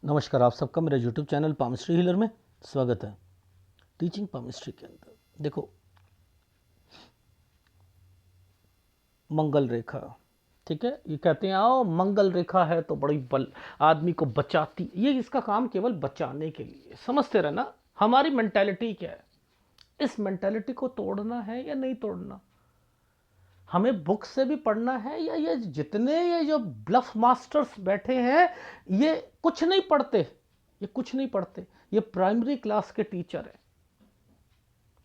नमस्कार, आप सबका मेरे यूट्यूब चैनल पामिस्ट्री हीलर में स्वागत है। टीचिंग पामिस्ट्री के अंदर देखो, मंगल रेखा, ठीक है। ये कहते हैं आओ मंगल रेखा है तो बड़ी बल आदमी को बचाती, ये इसका काम केवल बचाने के लिए। समझते रहे ना हमारी मेंटालिटी क्या है, इस मेंटालिटी को तोड़ना है या नहीं तोड़ना। हमें बुक से भी पढ़ना है या ये जितने ये जो ब्लफ मास्टर्स बैठे हैं ये कुछ नहीं पढ़ते, ये कुछ नहीं पढ़ते। ये प्राइमरी क्लास के टीचर है।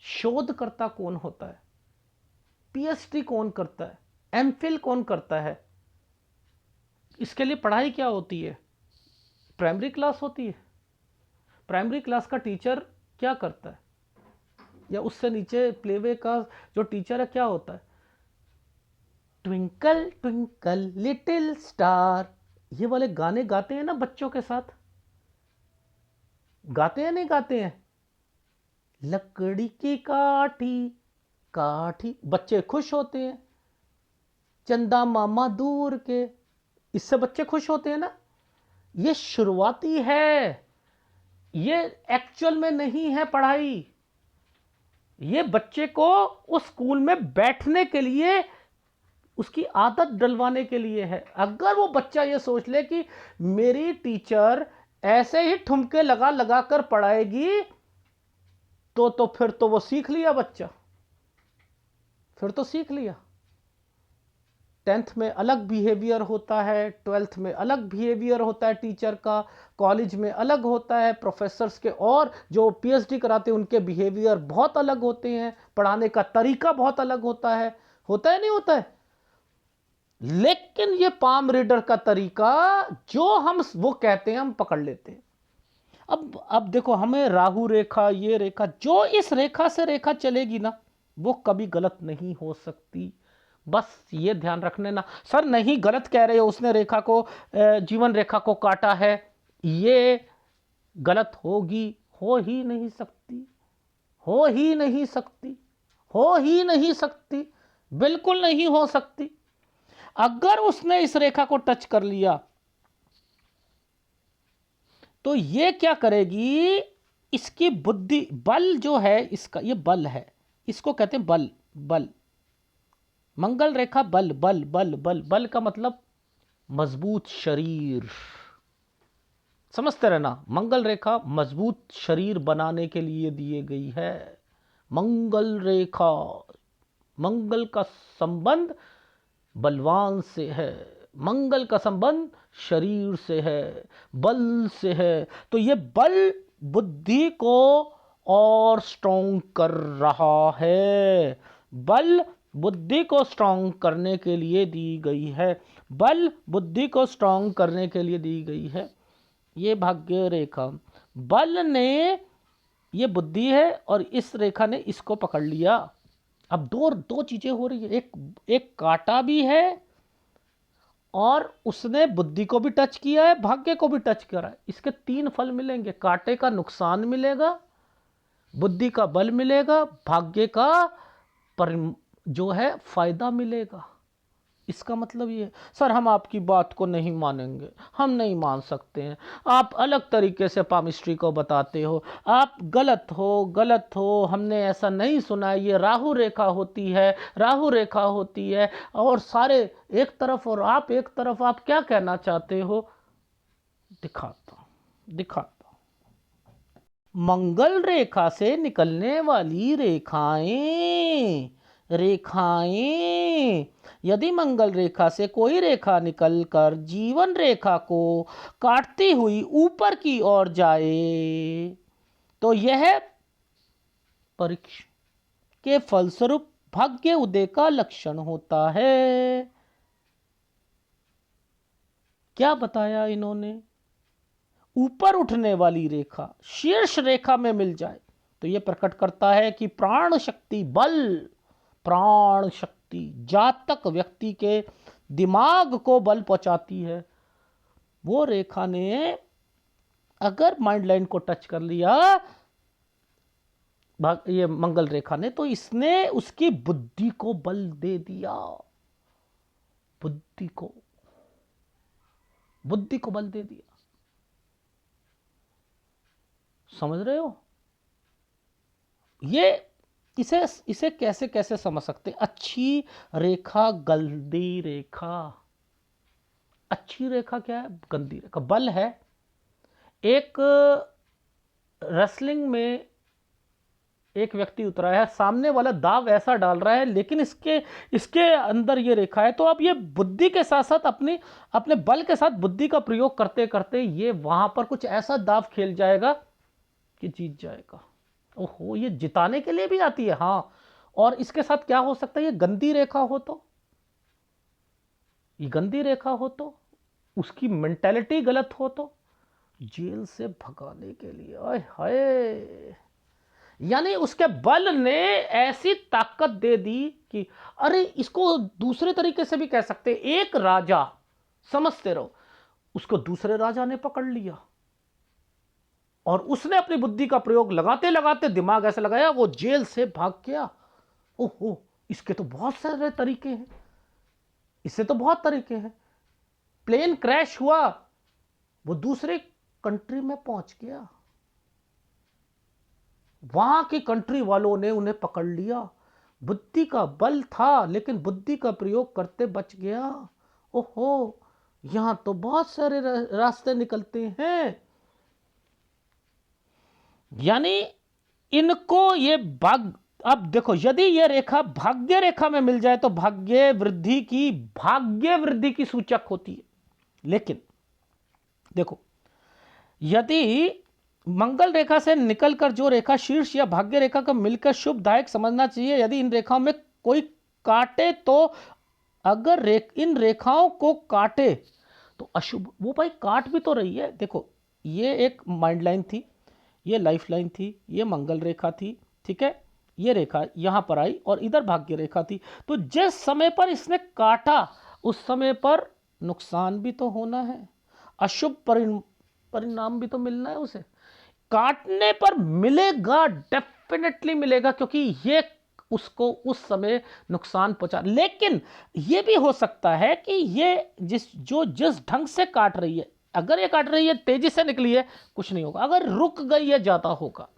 शोधकर्ता कौन होता है, पीएचडी कौन करता है, एमफिल कौन करता है, इसके लिए पढ़ाई क्या होती है, प्राइमरी क्लास होती है। प्राइमरी क्लास का टीचर क्या करता है, या उससे नीचे प्लेवे का जो टीचर है क्या होता है। ट्विंकल ट्विंकल लिटिल स्टार, ये वाले गाने गाते हैं ना बच्चों के साथ, गाते हैं नहीं गाते हैं। लकड़ी की काठी काठी, बच्चे खुश होते हैं। चंदा मामा दूर के, इससे बच्चे खुश होते हैं ना। ये शुरुआती है, ये एक्चुअल में नहीं है पढ़ाई। ये बच्चे को उस स्कूल में बैठने के लिए, उसकी आदत डलवाने के लिए है। अगर वो बच्चा ये सोच ले कि मेरी टीचर ऐसे ही ठुमके लगा लगा कर पढ़ाएगी तो फिर तो वो सीख लिया बच्चा, फिर तो सीख लिया। 10th में अलग बिहेवियर होता है, 12th में अलग बिहेवियर होता है टीचर का, कॉलेज में अलग होता है प्रोफेसर्स के, और जो पीएचडी कराते हैं उनके बिहेवियर बहुत अलग होते हैं, पढ़ाने का तरीका बहुत अलग होता है नहीं होता है। लेकिन ये पाम रीडर का तरीका जो हम वो कहते हैं हम पकड़ लेते हैं। अब देखो, हमें राहु रेखा, ये रेखा, जो इस रेखा से रेखा चलेगी ना वो कभी गलत नहीं हो सकती। बस ये ध्यान रखने ना, सर नहीं गलत कह रहे हो, उसने रेखा को, जीवन रेखा को काटा है, ये गलत होगी। हो ही नहीं सकती, हो ही नहीं सकती, हो ही नहीं सकती, बिल्कुल नहीं हो सकती। अगर उसने इस रेखा को टच कर लिया तो ये क्या करेगी, इसकी बुद्धि, बल जो है इसका, ये बल है, इसको कहते हैं बल। बल, मंगल रेखा बल, बल बल बल बल का मतलब मजबूत शरीर। समझते रहना, मंगल रेखा मजबूत शरीर बनाने के लिए दिए गई है। मंगल रेखा, मंगल का संबंध बलवान से है, मंगल का संबंध शरीर से है, बल से है। तो ये बल बुद्धि को और स्ट्रॉन्ग कर रहा है। बल बुद्धि को स्ट्रॉन्ग करने के लिए दी गई है, बल बुद्धि को स्ट्रॉन्ग करने के लिए दी गई है। ये भाग्य रेखा, बल ने, ये बुद्धि है और इस रेखा ने इसको पकड़ लिया। अब दो दो चीजें हो रही है, एक काटा भी है और उसने बुद्धि को भी टच किया है, भाग्य को भी टच करा है। इसके 3 फल मिलेंगे, कांटे का नुकसान मिलेगा, बुद्धि का बल मिलेगा, भाग्य का जो है फायदा मिलेगा। इसका मतलब ये, सर हम आपकी बात को नहीं मानेंगे, हम नहीं मान सकते हैं, आप अलग तरीके से पामिस्ट्री को बताते हो, आप गलत हो, गलत हो, हमने ऐसा नहीं सुना है, ये राहु रेखा होती है, राहु रेखा होती है, और सारे एक तरफ और आप एक तरफ, आप क्या कहना चाहते हो। दिखाता दिखाता मंगल रेखा से निकलने वाली रेखाएं, रेखाएं, यदि मंगल रेखा से कोई रेखा निकलकर जीवन रेखा को काटती हुई ऊपर की ओर जाए तो यह परीक्षा के फलस्वरूप भाग्य उदय का लक्षण होता है। क्या बताया इन्होंने, ऊपर उठने वाली रेखा शीर्ष रेखा में मिल जाए तो यह प्रकट करता है कि प्राण शक्ति, बल, प्राण शक्ति जातक व्यक्ति के दिमाग को बल पहुंचाती है। वो रेखा ने अगर माइंड लाइन को टच कर लिया, ये मंगल रेखा ने, तो इसने उसकी बुद्धि को बल दे दिया, बुद्धि को बल दे दिया। समझ रहे हो? ये इसे इसे कैसे कैसे समझ सकते? अच्छी रेखा, गंदी रेखा। अच्छी रेखा क्या है, गंदी रेखा बल है। एक रेसलिंग में एक व्यक्ति उतरा है, सामने वाला दाव ऐसा डाल रहा है, लेकिन इसके इसके अंदर ये रेखा है। तो अब ये बुद्धि के साथ साथ अपनी अपने बल के साथ बुद्धि का प्रयोग करते करते ये वहां पर कुछ ऐसा दाव खेल जाएगा कि जीत जाएगा। ओहो, ये जिताने के लिए भी आती है। हाँ, और इसके साथ क्या हो सकता है, ये गंदी रेखा हो तो, ये गंदी रेखा हो तो, उसकी मेंटेलिटी गलत हो तो, जेल से भगाने के लिए, आय हाय, यानी उसके बल ने ऐसी ताकत दे दी कि अरे, इसको दूसरे तरीके से भी कह सकते, एक राजा, समझते रहो, उसको दूसरे राजा ने पकड़ लिया और उसने अपनी बुद्धि का प्रयोग लगाते लगाते दिमाग ऐसे लगाया, वो जेल से भाग गया। ओहो, इसके तो बहुत सारे तरीके हैं, इससे तो बहुत तरीके हैं। प्लेन क्रैश हुआ, वो दूसरे कंट्री में पहुंच गया, वहां की कंट्री वालों ने उन्हें पकड़ लिया। बुद्धि का बल था, लेकिन बुद्धि का प्रयोग करते बच गया। ओहो, यहां तो बहुत सारे रास्ते निकलते हैं। यानी इनको ये भाग, अब देखो, यदि ये रेखा भाग्य रेखा में मिल जाए तो भाग्य वृद्धि की सूचक होती है। लेकिन देखो, यदि मंगल रेखा से निकलकर जो रेखा शीर्ष या भाग्य रेखा का मिलकर शुभदायक समझना चाहिए। यदि इन रेखाओं में कोई काटे तो, अगर इन रेखाओं को काटे तो अशुभ। वो भाई काट भी तो रही है। देखो, ये एक माइंड लाइन थी, ये लाइफ लाइन थी, ये मंगल रेखा थी, ठीक है, ये रेखा यहां पर आई और इधर भाग्य रेखा थी। तो जिस समय पर इसने काटा उस समय पर नुकसान भी तो होना है, अशुभ परिणाम भी तो मिलना है उसे। काटने पर मिलेगा, डेफिनेटली मिलेगा, क्योंकि ये उसको उस समय नुकसान पहुंचा। लेकिन ये भी हो सकता है कि ये जिस ढंग से काट रही है, अगर ये काट रही है तेजी से निकली है, कुछ नहीं होगा। अगर रुक गई है, ज्यादा होगा।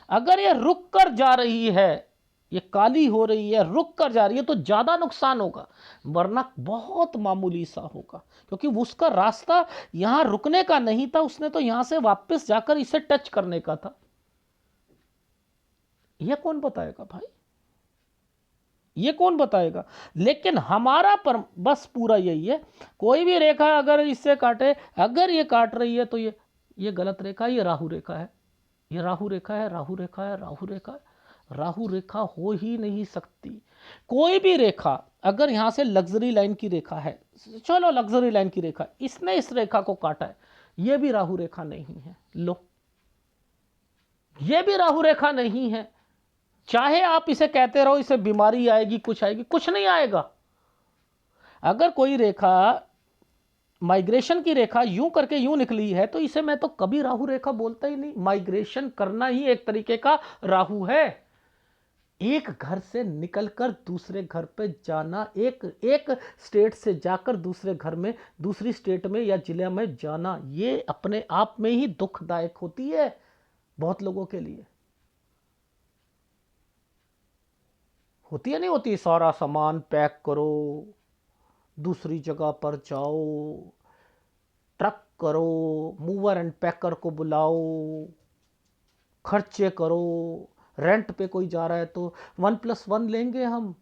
अगर ये रुक कर जा रही है, ये काली हो रही है, रुक कर जा रही है, तो ज्यादा नुकसान होगा, वरना बहुत मामूली सा होगा, क्योंकि उसका रास्ता यहां रुकने का नहीं था, उसने तो यहां से वापस जाकर इसे टच करने का था। यह कौन बताएगा भाई, ये कौन बताएगा? लेकिन हमारा पर बस पूरा यही है, कोई भी रेखा अगर इससे काटे, अगर ये काट रही है तो ये गलत रेखा, ये राहु रेखा है, ये राहु रेखा है, राहु रेखा है, राहु रेखा है। राहु रेखा हो ही नहीं सकती। कोई भी रेखा अगर यहां से लग्जरी लाइन की रेखा है, चलो लग्जरी लाइन की रेखा, इसने इस रेखा को काटा है, ये भी राहु रेखा नहीं है। लो, ये भी राहु रेखा नहीं है। चाहे आप इसे कहते रहो इसे बीमारी आएगी, कुछ आएगी, कुछ नहीं आएगा। अगर कोई रेखा माइग्रेशन की रेखा यूं करके यूं निकली है, तो इसे मैं तो कभी राहु रेखा बोलता ही नहीं। माइग्रेशन करना ही एक तरीके का राहु है। एक घर से निकलकर दूसरे घर पे जाना, एक स्टेट से जाकर दूसरे घर में, दूसरी स्टेट में या जिले में जाना, ये अपने आप में ही दुखदायक होती है बहुत लोगों के लिए। होती है नहीं होती? सारा सामान पैक करो, दूसरी जगह पर जाओ, ट्रक करो, मूवर एंड पैकर को बुलाओ, खर्चे करो, रेंट पे कोई जा रहा है तो 1+1 लेंगे हम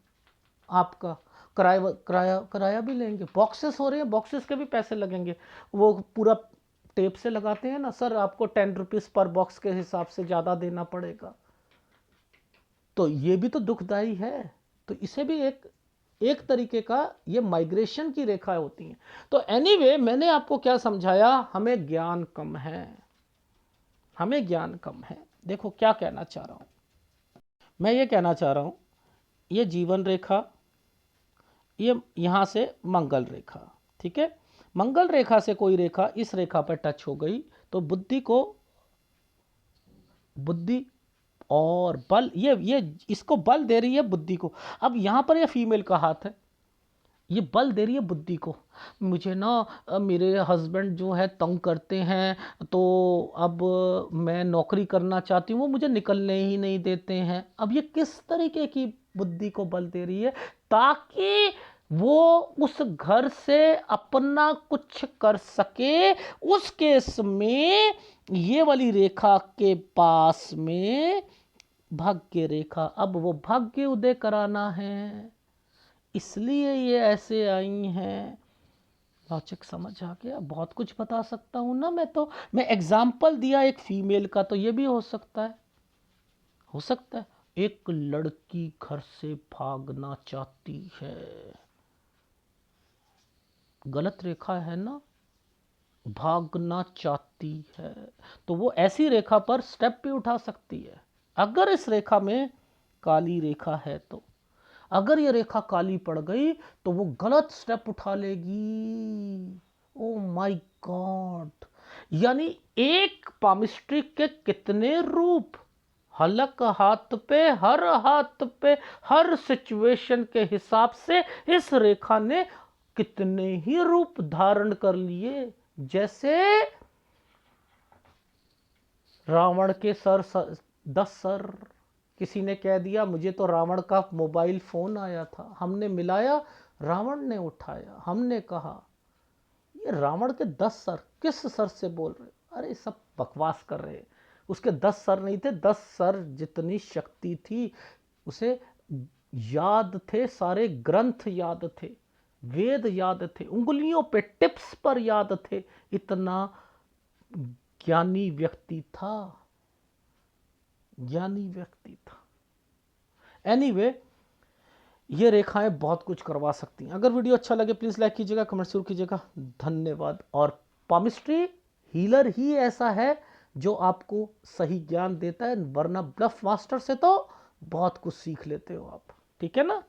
आपका, किराया किराया किराया भी लेंगे। बॉक्सेस हो रहे हैं, बॉक्सेस के भी पैसे लगेंगे। वो पूरा टेप से लगाते हैं ना सर, आपको 10 रुपीज़ पर बॉक्स के हिसाब से ज़्यादा देना पड़ेगा। तो ये भी तो दुखदाई है। तो इसे भी एक तरीके का ये माइग्रेशन की रेखा होती हैं। तो एनीवे, मैंने आपको क्या समझाया, हमें ज्ञान कम है, हमें ज्ञान कम है। देखो क्या कहना चाह रहा हूं मैं, ये कहना चाह रहा हूं, ये जीवन रेखा, ये यहां से मंगल रेखा, ठीक है, मंगल रेखा से कोई रेखा इस रेखा पर टच हो गई तो बुद्धि और बल, ये इसको बल दे रही है बुद्धि को। अब यहां पर ये फीमेल का हाथ है, ये बल दे रही है बुद्धि को। मुझे ना मेरे हस्बैंड जो है तंग करते हैं, तो अब मैं नौकरी करना चाहती हूँ, वो मुझे निकलने ही नहीं देते हैं। अब ये किस तरीके की बुद्धि को बल दे रही है? ताकि वो उस घर से अपना कुछ कर सके। उस केस में ये वाली रेखा के पास में भाग्य रेखा, अब वो भाग्य उदय कराना है, इसलिए ये ऐसे आई हैं। लॉजिक समझ आ गया? बहुत कुछ बता सकता हूँ ना मैं तो। मैं एग्जाम्पल दिया एक फीमेल का, तो ये भी हो सकता है, हो सकता है एक लड़की घर से भागना चाहती है, गलत रेखा है ना, भागना चाहती है, तो वो ऐसी रेखा पर स्टेप भी उठा सकती है। अगर इस रेखा में काली रेखा है तो, अगर ये रेखा काली पड़ गई तो वो गलत स्टेप उठा लेगी। Oh my God! यानी एक पामिस्ट्री के कितने रूप, हलक हाथ पे, हर हाथ पे, हर सिचुएशन के हिसाब से इस रेखा ने कितने ही रूप धारण कर लिए। जैसे रावण के सर 10 सर, किसी ने कह दिया मुझे तो रावण का मोबाइल फोन आया था, हमने मिलाया, रावण ने उठाया, हमने कहा ये रावण के 10 सर, किस सर से बोल रहे? अरे सब बकवास कर रहे। उसके 10 सर नहीं थे, 10 सर जितनी शक्ति थी उसे याद थे, सारे ग्रंथ याद थे, वेद याद थे, उंगलियों पे टिप्स पर याद थे, इतना ज्ञानी व्यक्ति था, ज्ञानी व्यक्ति था। एनीवे ये रेखाएं बहुत कुछ करवा सकती हैं। अगर वीडियो अच्छा लगे प्लीज़ लाइक कीजिएगा, कमेंट जरूर कीजिएगा। धन्यवाद। और पामिस्ट्री हीलर ही ऐसा है जो आपको सही ज्ञान देता है, वरना ब्लफ मास्टर से तो बहुत कुछ सीख लेते हो आप। ठीक है ना?